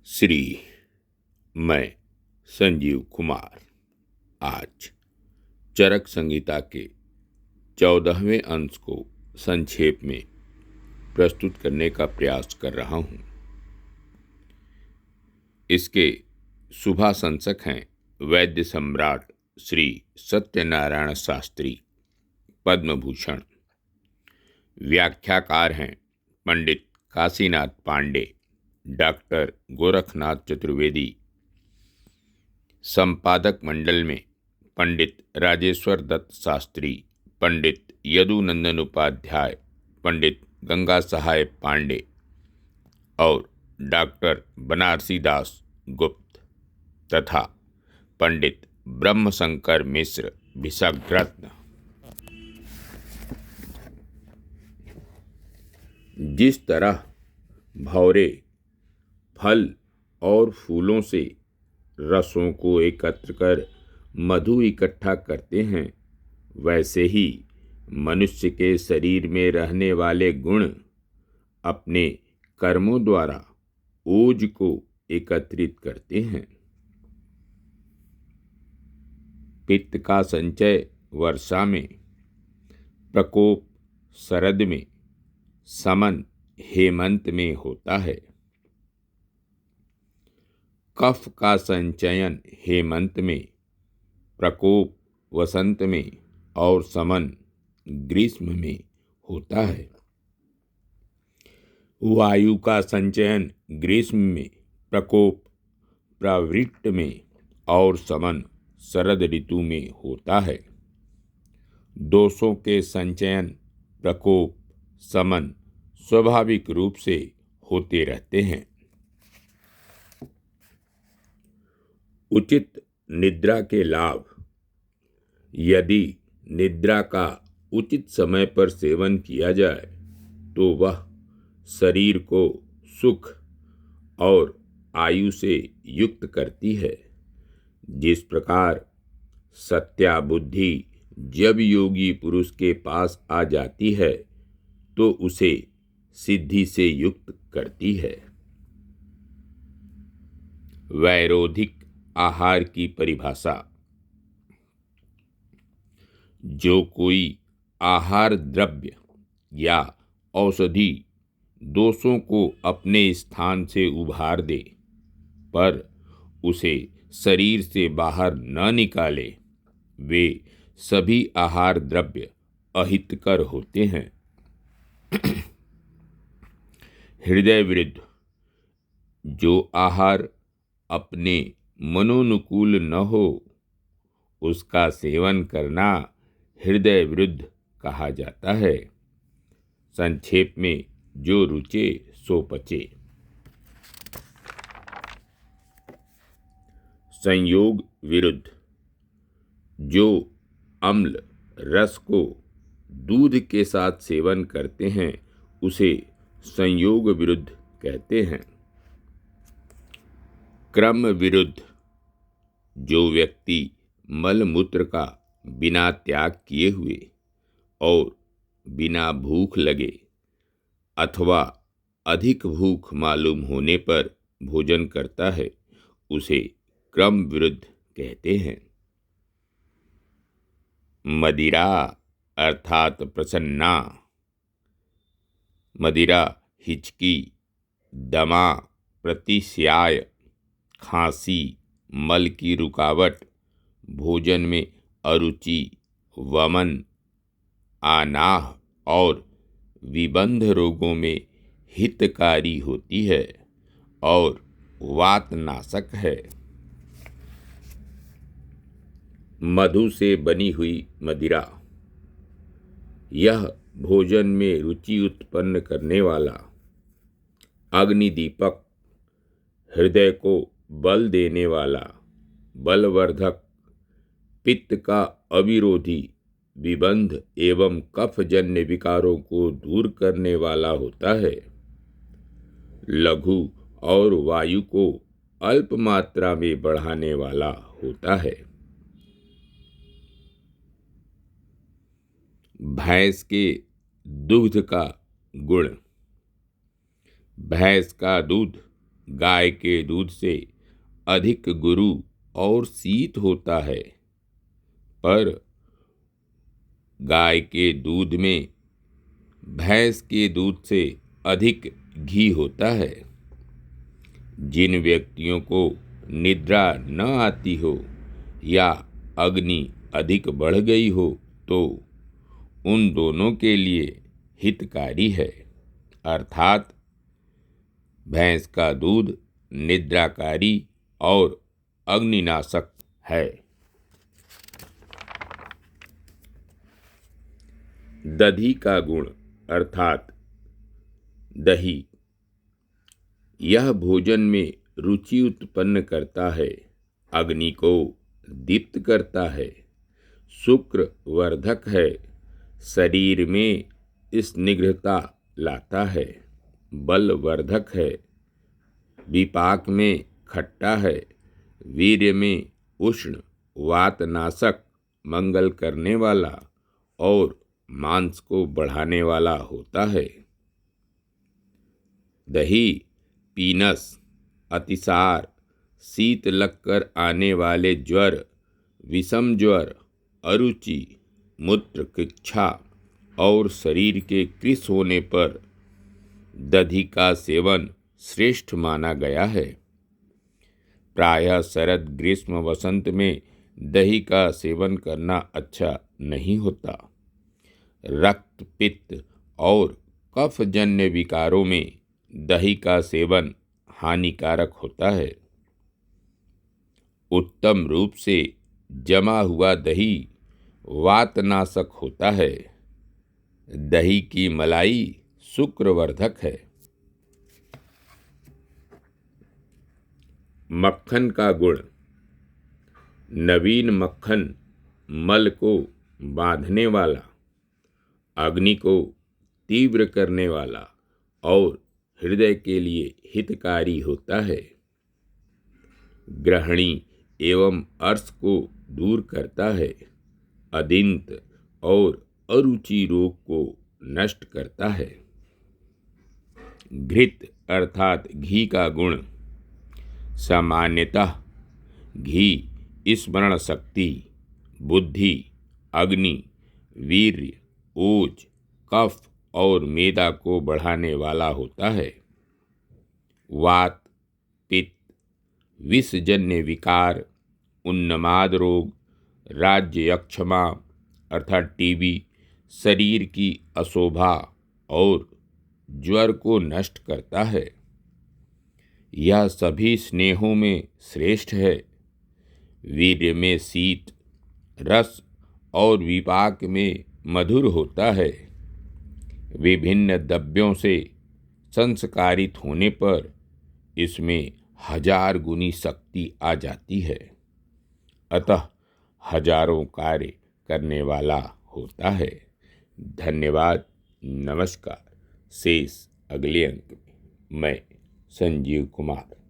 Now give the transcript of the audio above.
श्री मैं संजीव कुमार आज चरक संहिता के 14वें अंश को संक्षेप में प्रस्तुत करने का प्रयास कर रहा हूँ। इसके शुभाशंसक हैं वैद्य सम्राट श्री सत्यनारायण शास्त्री पद्म भूषण। व्याख्याकार हैं पंडित काशीनाथ पांडे, डॉक्टर गोरखनाथ चतुर्वेदी। संपादक मंडल में पंडित राजेश्वर दत्त शास्त्री, पंडित यदुनंदन उपाध्याय, पंडित गंगा सहाय पांडे और डॉक्टर बनारसी दास गुप्त तथा पंडित ब्रह्मशंकर मिश्र भिषग्रत्न। जिस तरह भौरे फल और फूलों से रसों को एकत्र कर मधु इकट्ठा करते हैं, वैसे ही मनुष्य के शरीर में रहने वाले गुण अपने कर्मों द्वारा ओज को एकत्रित करते हैं। पित्त का संचय वर्षा में, प्रकोप शरद में, समन हेमंत में होता है। कफ का संचयन हेमंत में, प्रकोप वसंत में और समन ग्रीष्म में होता है। वायु का संचयन ग्रीष्म में, प्रकोप प्रवृत्त में और समन शरद ऋतु में होता है। दोषों के संचयन प्रकोप समन स्वाभाविक रूप से होते रहते हैं। उचित निद्रा के लाभ। यदि निद्रा का उचित समय पर सेवन किया जाए तो वह शरीर को सुख और आयु से युक्त करती है। जिस प्रकार सत्या बुद्धि जब योगी पुरुष के पास आ जाती है तो उसे सिद्धि से युक्त करती है। वैरोधिक आहार की परिभाषा। जो कोई आहार द्रव्य या औषधि दोषों को अपने स्थान से उभार दे पर उसे शरीर से बाहर न निकाले, वे सभी आहार द्रव्य अहितकर होते हैं। हृदय विरुद्ध। जो आहार अपने मनोनुकूल न हो उसका सेवन करना हृदय विरुद्ध कहा जाता है। संक्षेप में जो रुचे सो पचे। संयोग विरुद्ध। जो अम्ल रस को दूध के साथ सेवन करते हैं उसे संयोग विरुद्ध कहते हैं। क्रम विरुद्ध। जो व्यक्ति मल मूत्र का बिना त्याग किए हुए और बिना भूख लगे अथवा अधिक भूख मालूम होने पर भोजन करता है उसे क्रम विरुद्ध कहते हैं। मदिरा अर्थात प्रसन्ना। मदिरा हिचकी, दमा, प्रतिस्याय, खांसी, मल की रुकावट, भोजन में अरुचि, वमन, आनाह और विबंध रोगों में हितकारी होती है और वातनाशक है। मधु से बनी हुई मदिरा। यह भोजन में रुचि उत्पन्न करने वाला अग्निदीपक, हृदय को बल देने वाला बलवर्धक, पित्त का अविरोधी, विबंध एवं कफजन्य विकारों को दूर करने वाला होता है। लघु और वायु को अल्प मात्रा में बढ़ाने वाला होता है। भैंस के दूध का गुण। भैंस का दूध गाय के दूध से अधिक गुरु और शीत होता है, पर गाय के दूध में भैंस के दूध से अधिक घी होता है। जिन व्यक्तियों को निद्रा न आती हो या अग्नि अधिक बढ़ गई हो, तो उन दोनों के लिए हितकारी है, अर्थात भैंस का दूध निद्राकारी और अग्निनाशक है। दधी का गुण अर्थात दही, यह भोजन में रुचि उत्पन्न करता है, अग्नि को दीप्त करता है, शुक्र वर्धक है, शरीर में स्निग्धता लाता है, बल वर्धक है, विपाक में खट्टा है, वीर्य में उष्ण, वातनाशक, मंगल करने वाला और मांस को बढ़ाने वाला होता है। दही पीनस, अतिसार, शीत लगकर आने वाले ज्वर, विषम ज्वर, अरुचि, मूत्रकिच्छा और शरीर के कृश होने पर दधी का सेवन श्रेष्ठ माना गया है। प्रायः शरद, ग्रीष्म, वसंत में दही का सेवन करना अच्छा नहीं होता। रक्त, पित्त और कफजन्य विकारों में दही का सेवन हानिकारक होता है। उत्तम रूप से जमा हुआ दही वातनाशक होता है। दही की मलाई शुक्रवर्धक है। मक्खन का गुण, नवीन मक्खन मल को बांधने वाला, अग्नि को तीव्र करने वाला और हृदय के लिए हितकारी होता है। ग्रहणी एवं अर्श को दूर करता है, अदिंत और अरुचि रोग को नष्ट करता है। घृत अर्थात घी का गुण, सामान्यतः घी स्मरण शक्ति, बुद्धि, अग्नि, वीर्य, ओज, कफ और मेदा को बढ़ाने वाला होता है। वात, पित्त, विषजन्य विकार, उन्माद रोग, राज्य यक्षमा अर्थात टीबी, शरीर की अशोभा और ज्वर को नष्ट करता है। यह सभी स्नेहों में श्रेष्ठ है। वीर्य में शीत, रस और विपाक में मधुर होता है। विभिन्न द्रव्यों से संस्कारित होने पर इसमें 1000 गुनी शक्ति आ जाती है, अतः हजारों कार्य करने वाला होता है। धन्यवाद। नमस्कार। शेष अगले अंक में। मैं संजीव कुमार।